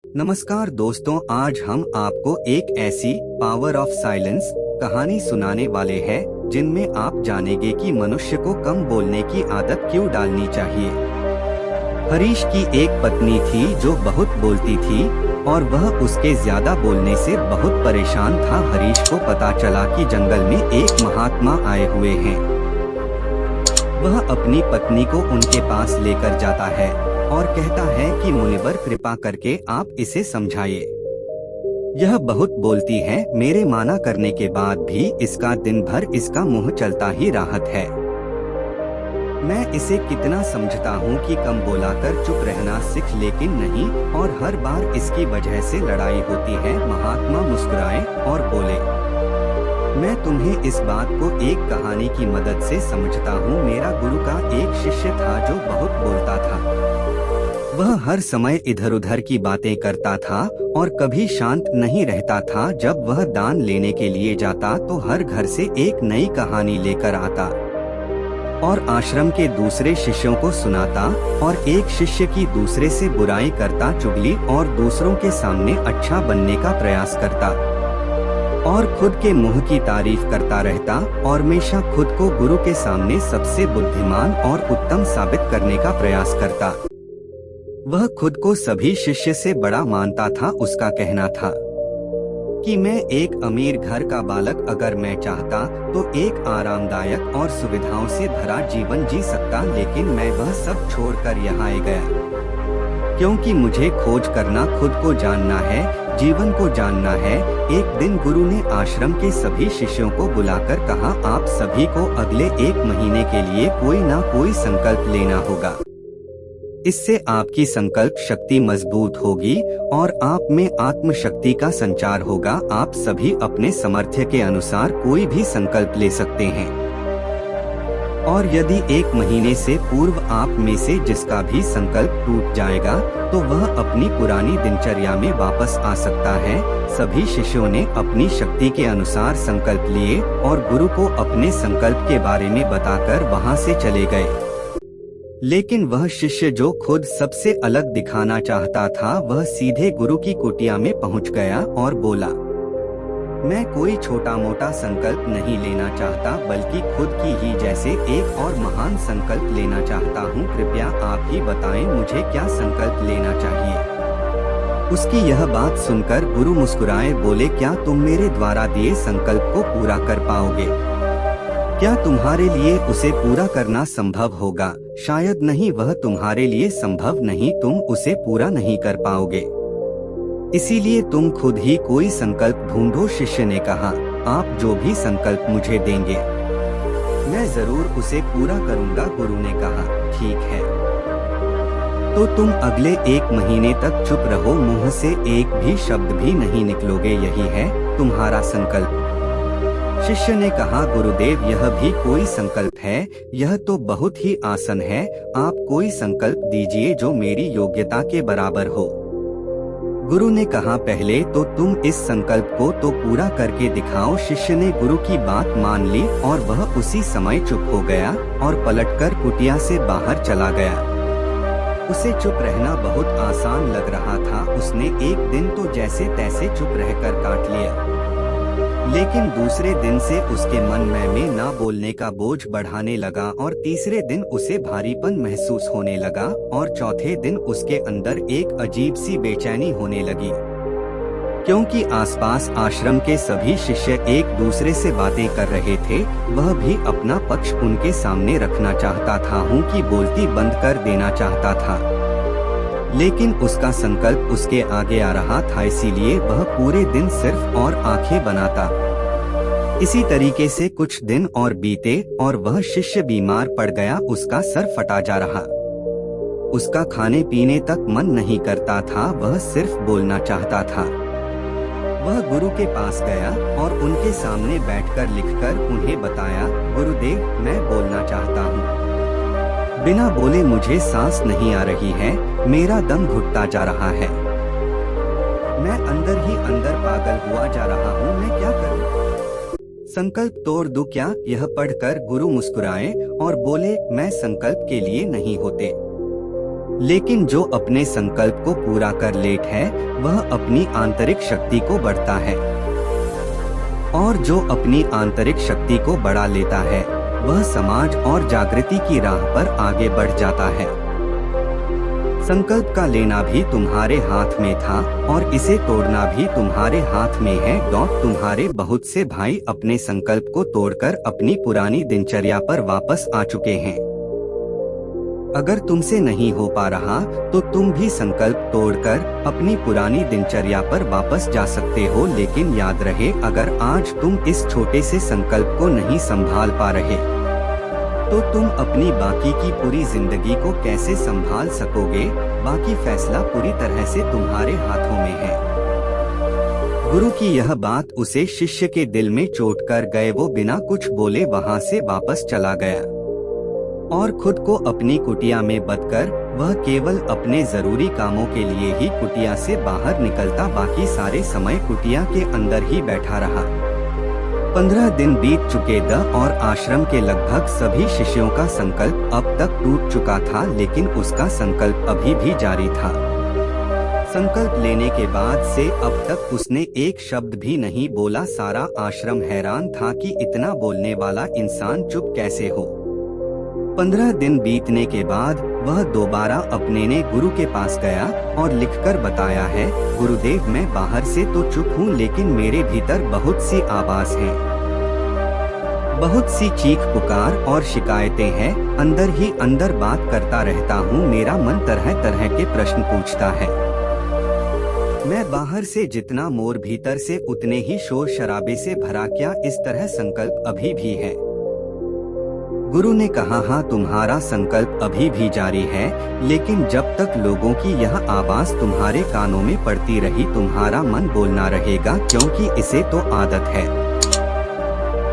नमस्कार दोस्तों, आज हम आपको एक ऐसी पावर ऑफ साइलेंस कहानी सुनाने वाले हैं जिनमें आप जानेंगे कि मनुष्य को कम बोलने की आदत क्यों डालनी चाहिए। हरीश की एक पत्नी थी जो बहुत बोलती थी और वह उसके ज्यादा बोलने से बहुत परेशान था। हरीश को पता चला कि जंगल में एक महात्मा आए हुए हैं। वह अपनी पत्नी को उनके पास लेकर जाता है और कहता है कि मुनिवर, कृपा करके आप इसे समझाइए। यह बहुत बोलती है, मेरे माना करने के बाद भी इसका दिन भर इसका मुंह चलता ही रहता है। मैं इसे कितना समझता हूँ कि कम बोलाकर चुप रहना सीख, लेकिन नहीं, और हर बार इसकी वजह से लड़ाई होती है। महात्मा मुस्कुराए और बोले, मैं तुम्हें इस बात को एक कहानी की मदद से समझता हूँ। मेरा गुरु का एक शिष्य था जो बहुत बोलता था। वह हर समय इधर उधर की बातें करता था और कभी शांत नहीं रहता था। जब वह दान लेने के लिए जाता तो हर घर से एक नई कहानी लेकर आता और आश्रम के दूसरे शिष्यों को सुनाता, और एक शिष्य की दूसरे से बुराई करता, चुगली और दूसरों के सामने अच्छा बनने का प्रयास करता और खुद के मुंह की तारीफ करता रहता और हमेशा खुद को गुरु के सामने सबसे बुद्धिमान और उत्तम साबित करने का प्रयास करता। वह खुद को सभी शिष्य से बड़ा मानता था। उसका कहना था कि मैं एक अमीर घर का बालक, अगर मैं चाहता तो एक आरामदायक और सुविधाओं से भरा जीवन जी सकता, लेकिन मैं वह सब छोड़कर यहाँ आ गया क्योंकि मुझे खोज करना, खुद को जानना है, जीवन को जानना है। एक दिन गुरु ने आश्रम के सभी शिष्यों को बुलाकर कहा, आप सभी को अगले 1 महीने के लिए कोई ना कोई संकल्प लेना होगा। इससे आपकी संकल्प शक्ति मजबूत होगी और आप में आत्म शक्ति का संचार होगा। आप सभी अपने सामर्थ्य के अनुसार कोई भी संकल्प ले सकते हैं, और यदि 1 महीने से पूर्व आप में से जिसका भी संकल्प टूट जाएगा तो वह अपनी पुरानी दिनचर्या में वापस आ सकता है। सभी शिष्यों ने अपनी शक्ति के अनुसार संकल्प लिए और गुरु को अपने संकल्प के बारे में बताकर वहां से चले गए। लेकिन वह शिष्य जो खुद सबसे अलग दिखाना चाहता था, वह सीधे गुरु की कुटिया में पहुंच गया और बोला, मैं कोई छोटा मोटा संकल्प नहीं लेना चाहता, बल्कि खुद की ही जैसे एक और महान संकल्प लेना चाहता हूँ। कृपया आप ही बताएं मुझे क्या संकल्प लेना चाहिए। उसकी यह बात सुनकर गुरु मुस्कुराए बोले, क्या तुम मेरे द्वारा दिए संकल्प को पूरा कर पाओगे? क्या तुम्हारे लिए उसे पूरा करना संभव होगा? शायद नहीं, वह तुम्हारे लिए संभव नहीं, तुम उसे पूरा नहीं कर पाओगे। इसीलिए तुम खुद ही कोई संकल्प ढूंढो। शिष्य ने कहा, आप जो भी संकल्प मुझे देंगे मैं जरूर उसे पूरा करूंगा। गुरु ने कहा, ठीक है, तो तुम अगले 1 महीने तक चुप रहो, मुंह से एक भी शब्द भी नहीं निकलोगे, यही है तुम्हारा संकल्प। शिष्य ने कहा, गुरुदेव, यह भी कोई संकल्प है? यह तो बहुत ही आसान है। आप कोई संकल्प दीजिए जो मेरी योग्यता के बराबर हो। गुरु ने कहा, पहले तो तुम इस संकल्प को तो पूरा करके दिखाओ। शिष्य ने गुरु की बात मान ली और वह उसी समय चुप हो गया और पलटकर कुटिया से बाहर चला गया। उसे चुप रहना बहुत आसान लग रहा था। उसने एक दिन तो जैसे तैसे चुप रहकर काट लिया, लेकिन दूसरे दिन से उसके मन में ना बोलने का बोझ बढ़ाने लगा, और तीसरे दिन उसे भारीपन महसूस होने लगा, और चौथे दिन उसके अंदर एक अजीब सी बेचैनी होने लगी, क्योंकि आसपास आश्रम के सभी शिष्य एक दूसरे से बातें कर रहे थे। वह भी अपना पक्ष उनके सामने रखना चाहता था, हूँ कि बोलती बंद कर देना चाहता था, लेकिन उसका संकल्प उसके आगे आ रहा था, इसीलिए वह पूरे दिन सिर्फ और आंखें बनाता। इसी तरीके से कुछ दिन और बीते और वह शिष्य बीमार पड़ गया। उसका सर फटा जा रहा, उसका खाने पीने तक मन नहीं करता था, वह सिर्फ बोलना चाहता था। वह गुरु के पास गया और उनके सामने बैठकर लिखकर उन्हें बताया, गुरुदेव, मैं बोलना चाहता हूँ, बिना बोले मुझे सांस नहीं आ रही है, मेरा दम घुटता जा रहा है, मैं अंदर ही अंदर पागल हुआ जा रहा हूँ, मैं क्या करूँ? संकल्प तोड़ दूं क्या? यह पढ़कर गुरु मुस्कुराए और बोले, मैं संकल्प के लिए नहीं होते, लेकिन जो अपने संकल्प को पूरा कर लेता है वह अपनी आंतरिक शक्ति को बढ़ता है, और जो अपनी आंतरिक शक्ति को बढ़ा लेता है वह समाज और जागृति की राह पर आगे बढ़ जाता है। संकल्प का लेना भी तुम्हारे हाथ में था और इसे तोड़ना भी तुम्हारे हाथ में है। तुम्हारे बहुत से भाई अपने संकल्प को तोड़कर अपनी पुरानी दिनचर्या पर वापस आ चुके हैं। अगर तुमसे नहीं हो पा रहा तो तुम भी संकल्प तोड़कर अपनी पुरानी दिनचर्या पर वापस जा सकते हो। लेकिन याद रहे, अगर आज तुम इस छोटे से संकल्प को नहीं संभाल पा रहे तो तुम अपनी बाकी की पूरी जिंदगी को कैसे संभाल सकोगे? बाकी फैसला पूरी तरह से तुम्हारे हाथों में है। गुरु की यह बात उसे शिष्य के दिल में चोट कर गए। वो बिना कुछ बोले वहां से वापस चला गया और खुद को अपनी कुटिया में बंदकर वह केवल अपने जरूरी कामों के लिए ही कुटिया से बाहर निकलता। बाकी सारे समय कुटिया के अंदर ही बैठा रहा। 15 दिन बीत चुके थे और आश्रम के लगभग सभी शिष्यों का संकल्प अब तक टूट चुका था, लेकिन उसका संकल्प अभी भी जारी था। संकल्प लेने के बाद से अब तक उसने एक शब्द भी नहीं बोला। सारा आश्रम हैरान था कि इतना बोलने वाला इंसान चुप कैसे हो। 15 दिन बीतने के बाद वह दोबारा अपने ने गुरु के पास गया और लिखकर बताया है, गुरुदेव मैं बाहर से तो चुप हूँ लेकिन मेरे भीतर बहुत सी आवाज हैं, बहुत सी चीख पुकार और शिकायतें हैं। अंदर ही अंदर बात करता रहता हूँ। मेरा मन तरह तरह के प्रश्न पूछता है। मैं बाहर से जितना मोर भीतर से उतने ही शोर शराबे से भरा। क्या इस तरह संकल्प अभी भी है? गुरु ने कहा, हाँ तुम्हारा संकल्प अभी भी जारी है, लेकिन जब तक लोगों की यह आवाज तुम्हारे कानों में पड़ती रही तुम्हारा मन बोलना रहेगा, क्योंकि इसे तो आदत है।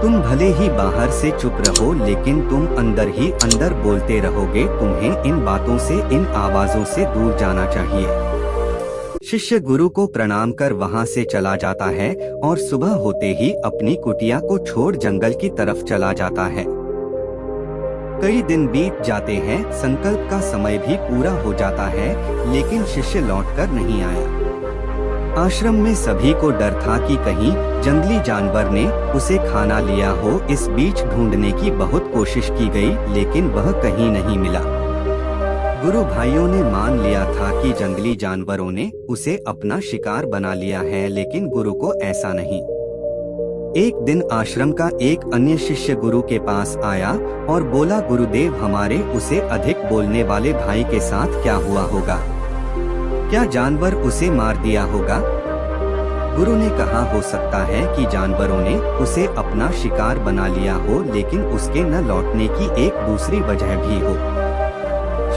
तुम भले ही बाहर से चुप रहो लेकिन तुम अंदर ही अंदर बोलते रहोगे। तुम्हें इन बातों से, इन आवाजों से दूर जाना चाहिए। शिष्य गुरु को प्रणाम कर वहां से चला जाता है और सुबह होते ही अपनी कुटिया को छोड़ जंगल की तरफ चला जाता है। कई दिन बीत जाते हैं, संकल्प का समय भी पूरा हो जाता है, लेकिन शिष्य लौटकर नहीं आया। आश्रम में सभी को डर था कि कहीं जंगली जानवर ने उसे खाना लिया हो। इस बीच ढूंढने की बहुत कोशिश की गई, लेकिन वह कहीं नहीं मिला। गुरु भाइयों ने मान लिया था कि जंगली जानवरों ने उसे अपना शिकार बना लिया है, लेकिन गुरु को ऐसा नहीं। एक दिन आश्रम का एक अन्य शिष्य गुरु के पास आया और बोला, गुरुदेव हमारे उसे अधिक बोलने वाले भाई के साथ क्या हुआ होगा? क्या जानवर उसे मार दिया होगा? गुरु ने कहा, हो सकता है कि जानवरों ने उसे अपना शिकार बना लिया हो, लेकिन उसके न लौटने की एक दूसरी वजह भी हो।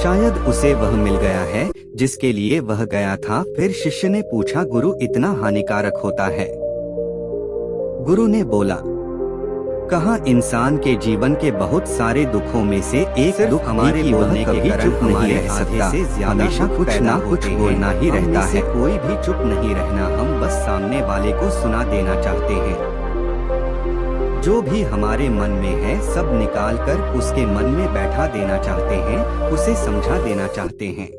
शायद उसे वह मिल गया है जिसके लिए वह गया था। फिर शिष्य ने पूछा, गुरु इतना हानिकारक होता है? गुरु ने बोला, कहा इंसान के जीवन के बहुत सारे दुखों में से एक दुख हमारे बोलने के कारण नहीं रह सकता। हमेशा कुछ ना कुछ बोलना ही रहता है। कोई भी चुप नहीं रहना, हम बस सामने वाले को सुना देना चाहते हैं। जो भी हमारे मन में है सब निकाल कर उसके मन में बैठा देना चाहते हैं, उसे समझा देना चाहते हैं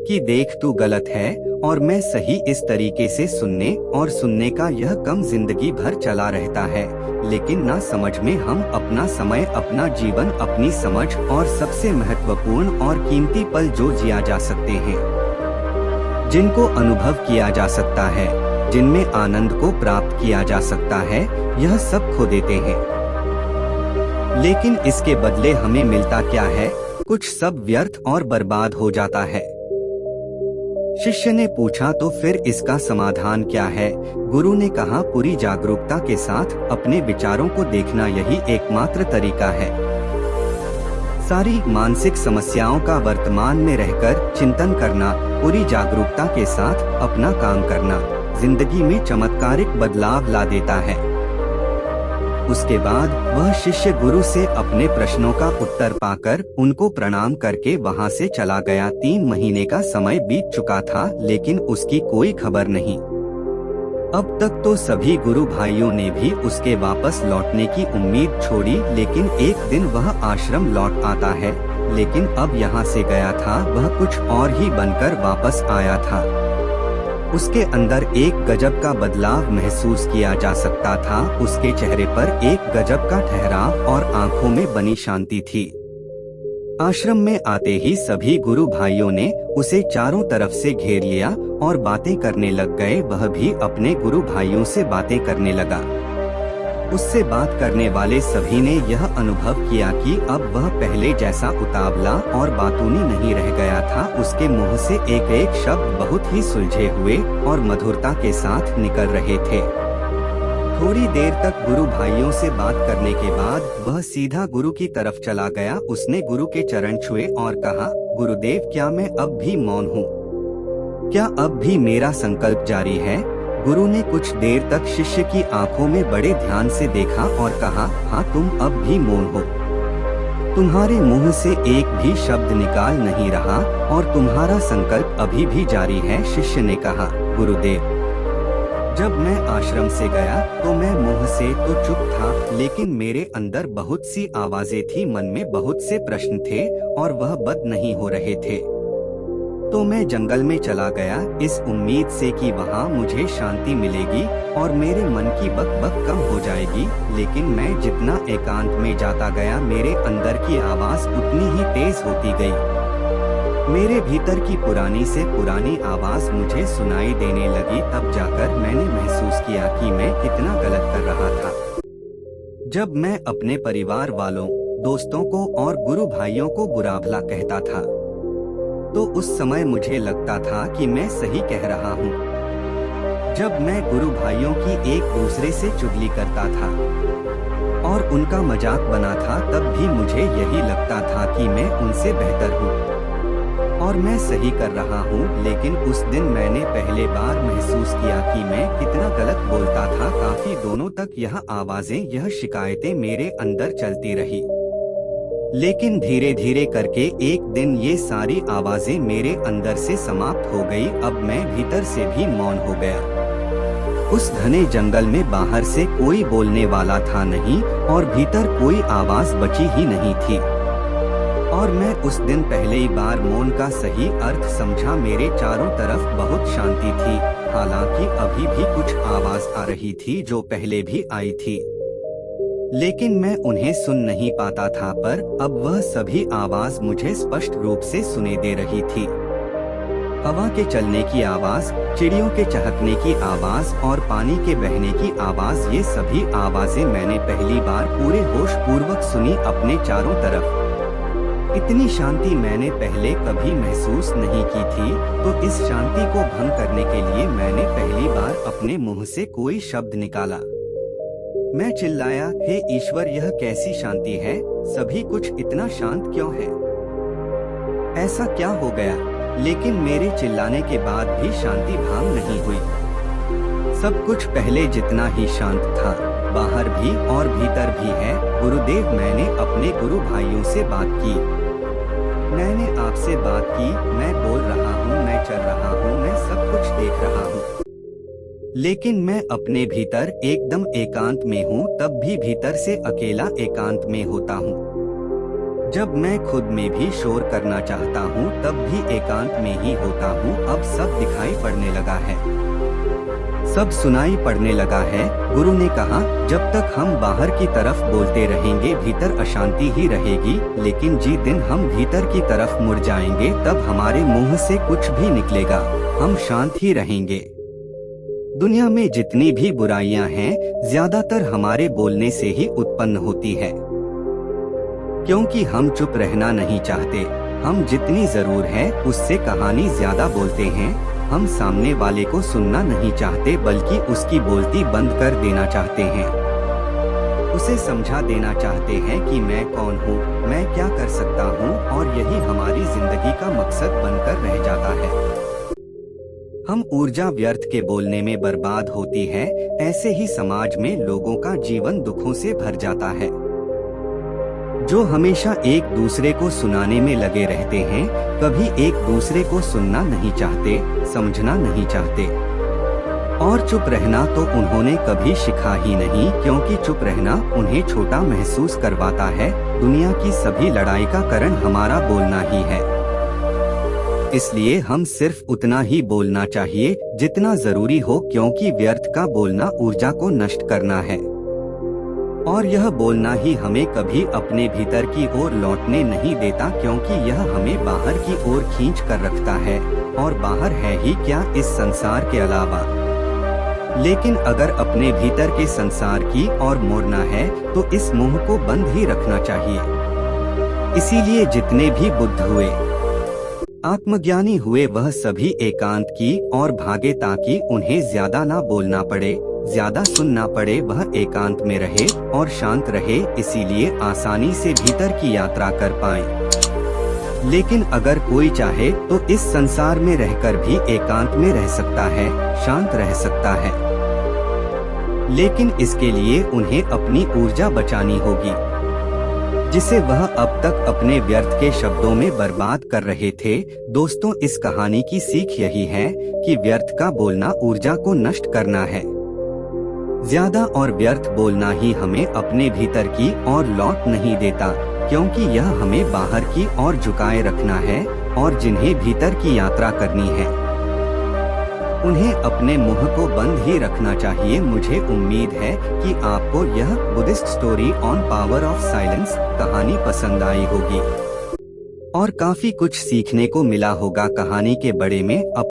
कि देख तू गलत है और मैं सही। इस तरीके से सुनने और सुनने का यह कम जिंदगी भर चला रहता है, लेकिन ना समझ में हम अपना समय, अपना जीवन, अपनी समझ और सबसे महत्वपूर्ण और कीमती पल जो जिया जा सकते हैं, जिनको अनुभव किया जा सकता है, जिनमें आनंद को प्राप्त किया जा सकता है, यह सब खो देते हैं। लेकिन इसके बदले हमें मिलता क्या है? कुछ सब व्यर्थ और बर्बाद हो जाता है। शिष्य ने पूछा, तो फिर इसका समाधान क्या है? गुरु ने कहा, पूरी जागरूकता के साथ अपने विचारों को देखना यही एकमात्र तरीका है। सारी मानसिक समस्याओं का वर्तमान में रहकर चिंतन करना, पूरी जागरूकता के साथ अपना काम करना जिंदगी में चमत्कारिक बदलाव ला देता है। उसके बाद वह शिष्य गुरु से अपने प्रश्नों का उत्तर पाकर उनको प्रणाम करके वहां से चला गया। 3 महीने का समय बीत चुका था, लेकिन उसकी कोई खबर नहीं। अब तक तो सभी गुरु भाइयों ने भी उसके वापस लौटने की उम्मीद छोड़ी, लेकिन एक दिन वह आश्रम लौट आता है लेकिन अब यहाँ से गया था वह कुछ और ही बनकर वापस आया था। उसके अंदर एक गजब का बदलाव महसूस किया जा सकता था। उसके चेहरे पर एक गजब का ठहराव और आंखों में बनी शांति थी। आश्रम में आते ही सभी गुरु भाइयों ने उसे चारों तरफ से घेर लिया और बातें करने लग गए। वह भी अपने गुरु भाइयों से बातें करने लगा। उससे बात करने वाले सभी ने यह अनुभव किया कि अब वह पहले जैसा उतावला और बातूनी नहीं रह गया था। उसके मुंह से एक एक शब्द बहुत ही सुलझे हुए और मधुरता के साथ निकल रहे थे। थोड़ी देर तक गुरु भाइयों से बात करने के बाद वह सीधा गुरु की तरफ चला गया। उसने गुरु के चरण छुए और कहा, गुरुदेव, क्या मैं अब भी मौन हूँ? क्या अब भी मेरा संकल्प जारी है? गुरु ने कुछ देर तक शिष्य की आंखों में बड़े ध्यान से देखा और कहा, हाँ, तुम अब भी मौन हो। तुम्हारे मुंह से एक भी शब्द निकाल नहीं रहा और तुम्हारा संकल्प अभी भी जारी है। शिष्य ने कहा, गुरुदेव, जब मैं आश्रम से गया तो मैं मुंह से तो चुप था, लेकिन मेरे अंदर बहुत सी आवाजें थी। मन में बहुत से प्रश्न थे और वह बंद नहीं हो रहे थे। तो मैं जंगल में चला गया इस उम्मीद से कि वहाँ मुझे शांति मिलेगी और मेरे मन की बक कम हो जाएगी। लेकिन मैं जितना एकांत में जाता गया, मेरे अंदर की आवाज उतनी ही तेज होती गई। मेरे भीतर की पुरानी से पुरानी आवाज मुझे सुनाई देने लगी। तब जाकर मैंने महसूस किया कि मैं कितना गलत कर रहा था। जब मैं अपने परिवार वालों, दोस्तों को और गुरु भाइयों को बुरा भला कहता था, तो उस समय मुझे लगता था कि मैं सही कह रहा हूँ। जब मैं गुरु भाइयों की एक दूसरे से चुगली करता था और उनका मजाक बना था, तब भी मुझे यही लगता था कि मैं उनसे बेहतर हूँ और मैं सही कर रहा हूँ। लेकिन उस दिन मैंने पहले बार महसूस किया कि मैं कितना गलत बोलता था। काफी दिनों तक यह आवाजें, यह शिकायतें मेरे अंदर चलती रही। लेकिन धीरे धीरे करके एक दिन ये सारी आवाजें मेरे अंदर से समाप्त हो गई। अब मैं भीतर से भी मौन हो गया। उस घने जंगल में बाहर से कोई बोलने वाला था नहीं और भीतर कोई आवाज बची ही नहीं थी। और मैं उस दिन पहले ही बार मौन का सही अर्थ समझा। मेरे चारों तरफ बहुत शांति थी, हालांकि अभी भी कुछ आवाज आ रही थी जो पहले भी आई थी, लेकिन मैं उन्हें सुन नहीं पाता था। पर अब वह सभी आवाज मुझे स्पष्ट रूप से सुने दे रही थी। हवा के चलने की आवाज, चिड़ियों के चहकने की आवाज और पानी के बहने की आवाज, ये सभी आवाजें मैंने पहली बार पूरे होश पूर्वक सुनी अपने चारों तरफ। इतनी शांति मैंने पहले कभी महसूस नहीं की थी। तो इस शांति को भंग करने के लिए मैंने पहली बार अपने मुंह से कोई शब्द निकाला। मैं चिल्लाया, हे ईश्वर, यह कैसी शांति है? सभी कुछ इतना शांत क्यों है? ऐसा क्या हो गया? लेकिन मेरे चिल्लाने के बाद भी शांति भंग नहीं हुई। सब कुछ पहले जितना ही शांत था, बाहर भी और भीतर भी है। गुरुदेव, मैंने अपने गुरु भाइयों से बात की, मैंने आपसे बात की। मैं बोल रहा हूँ, मैं चल रहा हूँ, मैं सब कुछ देख रहा हूँ, लेकिन मैं अपने भीतर एकदम एकांत में हूँ। तब भी भीतर से अकेला एकांत में होता हूँ। जब मैं खुद में भी शोर करना चाहता हूँ, तब भी एकांत में ही होता हूँ। अब सब दिखाई पड़ने लगा है, सब सुनाई पड़ने लगा है। गुरु ने कहा, जब तक हम बाहर की तरफ बोलते रहेंगे, भीतर अशांति ही रहेगी। लेकिन जिस दिन हम भीतर की तरफ मुड़ जाएंगे, तब हमारे मुंह से कुछ भी निकलेगा, हम शांत ही रहेंगे। दुनिया में जितनी भी बुराइयां हैं, ज्यादातर हमारे बोलने से ही उत्पन्न होती है, क्योंकि हम चुप रहना नहीं चाहते। हम जितनी जरूर है उससे कहानी ज्यादा बोलते हैं। हम सामने वाले को सुनना नहीं चाहते, बल्कि उसकी बोलती बंद कर देना चाहते हैं। उसे समझा देना चाहते हैं कि मैं कौन हूँ, मैं क्या कर सकता हूँ, और यही हमारी जिंदगी का मकसद बनकर रह जाता है। हम ऊर्जा व्यर्थ के बोलने में बर्बाद होती है। ऐसे ही समाज में लोगों का जीवन दुखों से भर जाता है, जो हमेशा एक दूसरे को सुनाने में लगे रहते हैं, कभी एक दूसरे को सुनना नहीं चाहते, समझना नहीं चाहते। और चुप रहना तो उन्होंने कभी सीखा ही नहीं, क्योंकि चुप रहना उन्हें छोटा महसूस करवाता है। दुनिया की सभी लड़ाई का कारण हमारा बोलना ही है। इसलिए हम सिर्फ उतना ही बोलना चाहिए जितना जरूरी हो, क्योंकि व्यर्थ का बोलना ऊर्जा को नष्ट करना है। और यह बोलना ही हमें कभी अपने भीतर की ओर लौटने नहीं देता, क्योंकि यह हमें बाहर की ओर खींच कर रखता है। और बाहर है ही क्या इस संसार के अलावा। लेकिन अगर अपने भीतर के संसार की ओर मुड़ना है तो इस मुंह को बंद ही रखना चाहिए। इसीलिए जितने भी बुद्ध हुए, आत्मज्ञानी हुए, वह सभी एकांत की और भागे ताकि उन्हें ज्यादा ना बोलना पड़े, ज्यादा सुनना पड़े। वह एकांत में रहे और शांत रहे, इसीलिए आसानी से भीतर की यात्रा कर पाए। लेकिन अगर कोई चाहे तो इस संसार में रहकर भी एकांत में रह सकता है, शांत रह सकता है। लेकिन इसके लिए उन्हें अपनी ऊर्जा बचानी होगी, जिसे वह अब तक अपने व्यर्थ के शब्दों में बर्बाद कर रहे थे। दोस्तों, इस कहानी की सीख यही है कि व्यर्थ का बोलना ऊर्जा को नष्ट करना है। ज्यादा और व्यर्थ बोलना ही हमें अपने भीतर की ओर लौट नहीं देता, क्योंकि यह हमें बाहर की ओर झुकाए रखना है। और जिन्हें भीतर की यात्रा करनी है उन्हें अपने मुंह को बंद ही रखना चाहिए। मुझे उम्मीद है कि आपको यह Buddhist story on power of silence कहानी पसंद आई होगी और काफी कुछ सीखने को मिला होगा कहानी के बारे में।